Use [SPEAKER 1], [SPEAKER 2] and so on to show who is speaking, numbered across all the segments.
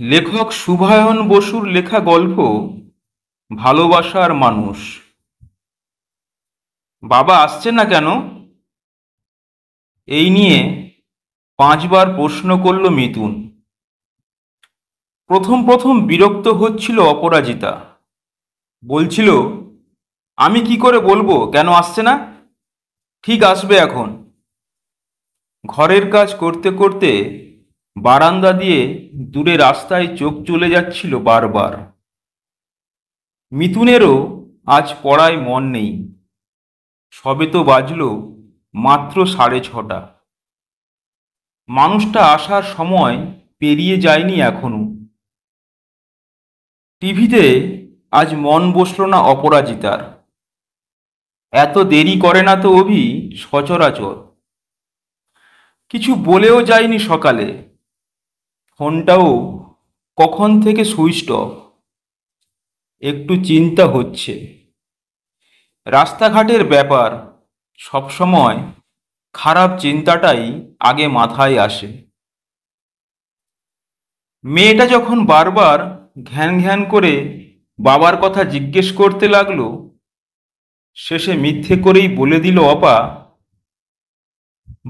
[SPEAKER 1] লেখক শুভায়ন বসুর লেখা গল্প ভালোবাসার মানুষ। বাবা আসছে না কেন, এই নিয়ে 5বার প্রশ্ন করল মিতুন। প্রথম প্রথম বিরক্ত হচ্ছিল অপরাজিতা। বলছিল, আমি কি করে বলবো কেন আসছে না, ঠিক আসবে এখন। ঘরের কাজ করতে করতে বারান্দা দিয়ে দূরে রাস্তায় চোখ চলে যাচ্ছিল বারবার। মিতুনেরও আজ পড়ায় মন নেই। সবে তো বাজলো মাত্র 6:30। মানুষটা আসার সময় পেরিয়ে যায়নি এখনো। টিভিতে আজ মন বসলো না অপরাজিতার। এত দেরি করে না তো অভি সচরাচর। কিছু বলেও যায়নি সকালে। ফোনটাও কখন থেকে সুইচড অফ। একটু চিন্তা হচ্ছে। রাস্তাঘাটের ব্যাপার সবসময় খারাপ চিন্তাটাই আগে মাথায় আসে। মেয়েটা যখন বারবার ঘ্যান ঘ্যান করে বাবার কথা জিজ্ঞেস করতে লাগলো, শেষে মিথ্যে করেই বলে দিল অপা,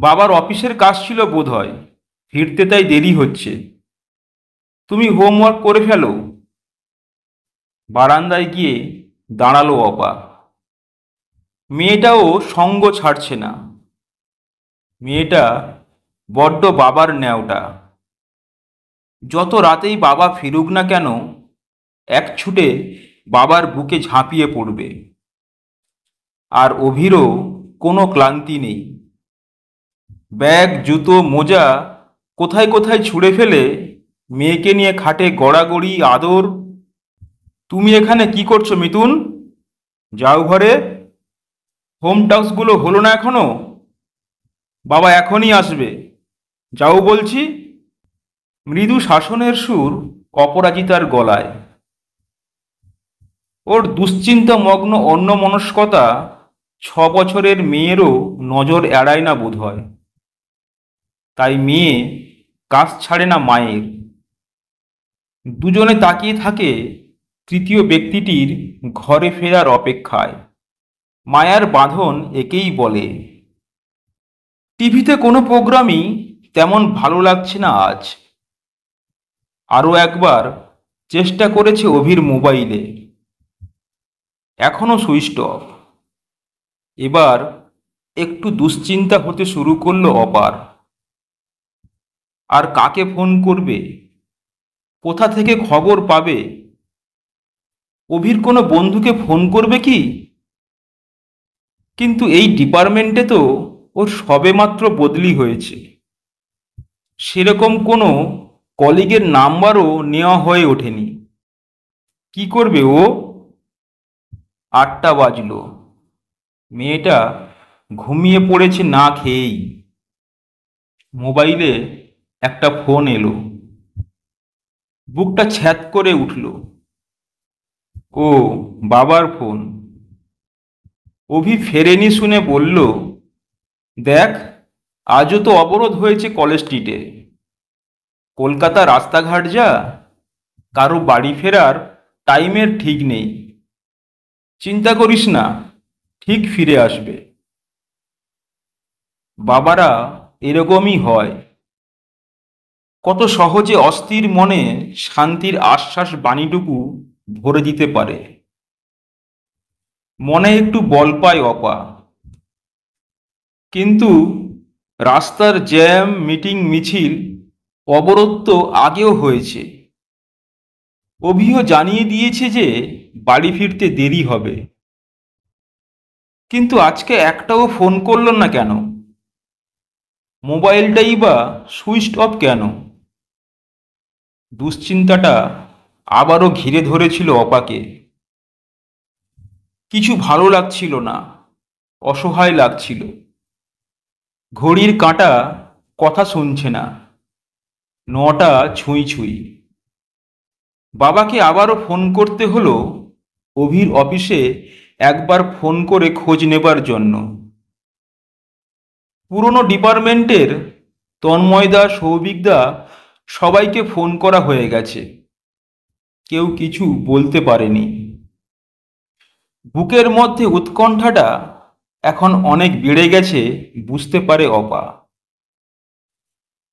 [SPEAKER 1] বাবার অফিসের কাজ ছিল বোধহয়, ফিরতে তাই দেরি হচ্ছে, তুমি হোমওয়ার্ক করে ফেলো। বারান্দায় গিয়ে দাঁড়ালো অপা। মেয়েটাও সঙ্গ ছাড়ছে না। মেয়েটা বড্ড বাবার ন্যাওটা। যত রাতেই বাবা ফিরুক না কেন, এক ছুটে বাবার বুকে ঝাঁপিয়ে পড়বে। আর অভিরও কোনো ক্লান্তি নেই। ব্যাগ জুতো মোজা কোথায় কোথায় ছুঁড়ে ফেলে মেয়েকে নিয়ে খাটে গড়াগড়ি আদর। তুমি এখানে কি করছো মিতুন, যাও ঘরে। হোম টাস্কগুলো হলো না এখনো, বাবা এখনই আসবে, যাও বলছি। মৃদু শাসনের সুর অপরাজিতার গলায়। ওর দুশ্চিন্তামগ্ন অন্যমনস্কতা 6 বছরের মেয়েরও নজর এড়ায় না বোধহয়। তাই মেয়ে কাজ ছাড়ে না মায়ের। দুজনে তাকিয়ে থাকে তৃতীয় ব্যক্তিটির ঘরে ফেরার অপেক্ষায়। মায়ার বাঁধন একেই বলে। টিভিতে কোনো প্রোগ্রামই তেমন ভালো লাগছে না আজ। আরও একবার চেষ্টা করেছে অভির মোবাইলে, এখনো সুইচড অফ। এবার একটু দুশ্চিন্তা হতে শুরু করলো অপার। আর কাকে ফোন করবে, কোথা থেকে খবর পাবে? অভির কোনো বন্ধুকে ফোন করবে কি? কিন্তু এই ডিপার্টমেন্টে তো ওর সবেমাত্র বদলি হয়েছে। সেরকম কোনো কলিগের নাম্বারও নেওয়া হয়ে ওঠেনি। কি করবে ও? 8টা বাজলো। মেয়েটা ঘুমিয়ে পড়েছে না খেয়েই। মোবাইলে একটা ফোন এলো। বুকটা ছ্যাদ করে উঠল। ও, বাবার ফোন। অভি ফেরেনি শুনে বলল, দেখ, আজও তো অবরোধ হয়েছে কলেজ স্ট্রিটে। কলকাতা রাস্তাঘাট যা, কারো বাড়ি ফেরার টাইমের ঠিক নেই। চিন্তা করিস না, ঠিক ফিরে আসবে। বাবারা এরকমই হয়। কত সহজে অস্থির মনে শান্তির আশ্বাস বাণীটুকু ভরে দিতে পারে। মনে একটু বল পায় অপা। কিন্তু রাস্তার জ্যাম, মিটিং, মিছিল, অবরোধ তো আগেও হয়েছে। অভিও জানিয়ে দিয়েছে যে বাড়ি ফিরতে দেরি হবে। কিন্তু আজকে একটাও ফোন করল না কেন? মোবাইলটাই বা সুইচড অফ কেন? দুশ্চিন্তাটা আবারও ঘিরে ধরেছিল অপাকে। কিছু ভালো লাগছিল না, অসহায় লাগছিল। ঘড়ির কাঁটা কথা শুনছে না। 9টা ছুঁই ছুঁই। বাবাকে আবারও ফোন করতে হলো অভির অফিসে একবার ফোন করে খোঁজ নেবার জন্য। পুরনো ডিপার্টমেন্টের তন্ময়দা, সৌভিকদা সবাইকে ফোন করা হয়ে গেছে, কেউ কিছু বলতে পারেনি। বুকের মধ্যে উৎকণ্ঠাটা এখন অনেক বেড়ে গেছে, বুঝতে পারে অপা।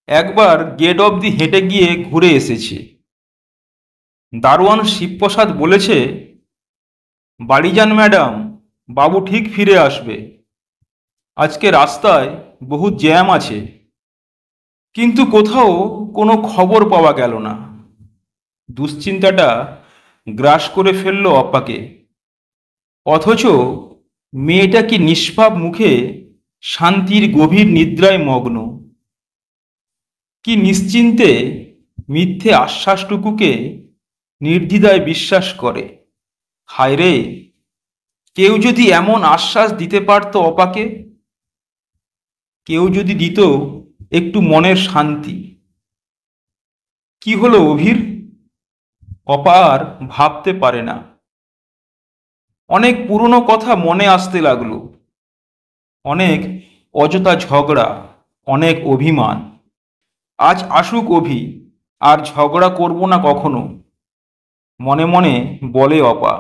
[SPEAKER 1] একবার গেট অবধি হেঁটে গিয়ে ঘুরে এসেছে। দারোয়ান শিবপ্রসাদ বলেছে, বাড়ি যান ম্যাডাম, বাবু ঠিক ফিরে আসবে। আজকে রাস্তায় বহু জ্যাম আছে। কিন্তু কোথাও কোনো খবর পাওয়া গেল না। দুশ্চিন্তাটা গ্রাস করে ফেলল অপাকে। অথচ মেয়েটা কি নিষ্পাপ মুখে শান্তির গভীর নিদ্রায় মগ্ন, কি নিশ্চিন্তে মিথ্যে আশ্বাসটুকুকে নির্দ্বিধায় বিশ্বাস করে। হায় রে, কেউ যদি এমন আশ্বাস দিতে পারত অপাকে, কেউ যদি দিত একটু মনের শান্তি। কি হলো অভির? অপা আর ভাবতে পারে না। অনেক পুরনো কথা মনে আসতে লাগলো, অনেক অযথা ঝগড়া, অনেক অভিমান। আজ আসুক অভি, আর ঝগড়া করব না কখনো, মনে মনে বলে অপা।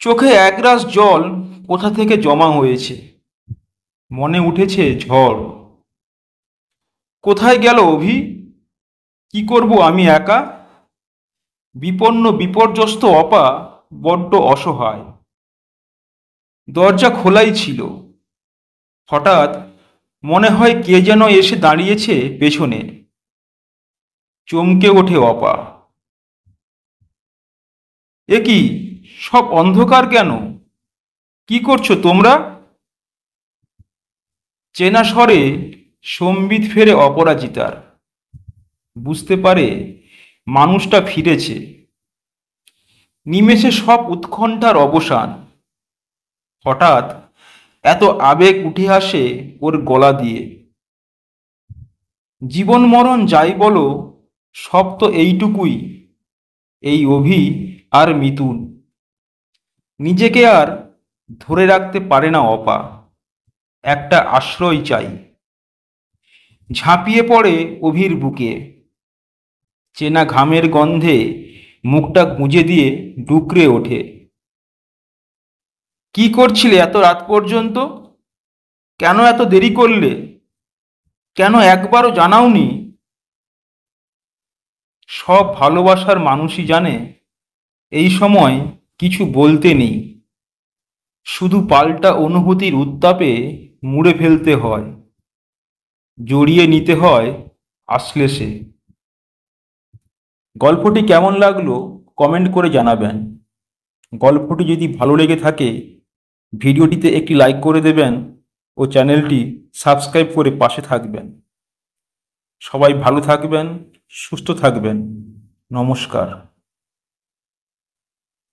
[SPEAKER 1] চোখে একরাশ জল কোথা থেকে জমা হয়েছে, মনে উঠেছে ঝড়। কোথায় গেল অভি? কি করব আমি একা? বিপন্ন বিপর্যস্ত অপা বড্ড অসহায়। দরজা খোলাই ছিল। হঠাৎ মনে হয় কে যেন এসে দাঁড়িয়েছে পেছনে। চমকে ওঠে অপা। এ কি, সব অন্ধকার কেন? কি করছো তোমরা? চেনা স্বরে সম্বিত ফেরে অপরাজিতার। বুঝতে পারে মানুষটা ফিরেছে। নিমেষে সব উৎকণ্ঠার অবসান। হঠাৎ এত আবেগ উঠে আসে ওর গলা দিয়ে। জীবন মরণ যাই বলো, সব তো এইটুকুই, এই অভি আর মিতুন। নিজেকে আর ধরে রাখতে পারে না অপা। একটা আশ্রয় চাই। ঝাঁপিয়ে পড়ে অভির বুকে। চেনা ঘামের গন্ধে মুখটা গুঁজে দিয়ে ডুকরে ওঠে। কি করছিলে এত রাত পর্যন্ত? কেন এত দেরি করলে? কেন একবারও জানাওনি? সব ভালোবাসার মানুষই জানে এই সময় কিছু বলতে নেই, শুধু পাল্টা অনুভূতির উত্তাপে মুড়ে ফেলতে হয়, জড়িয়ে নিতে হয় আশ্লেষে। গল্পটি কেমন লাগলো কমেন্ট করে জানাবেন। গল্পটি যদি ভালো লেগে থাকে ভিডিওটিতে একটি লাইক করে দেবেন ও চ্যানেলটি সাবস্ক্রাইব করে পাশে থাকবেন। সবাই ভালো থাকবেন, সুস্থ থাকবেন। নমস্কার।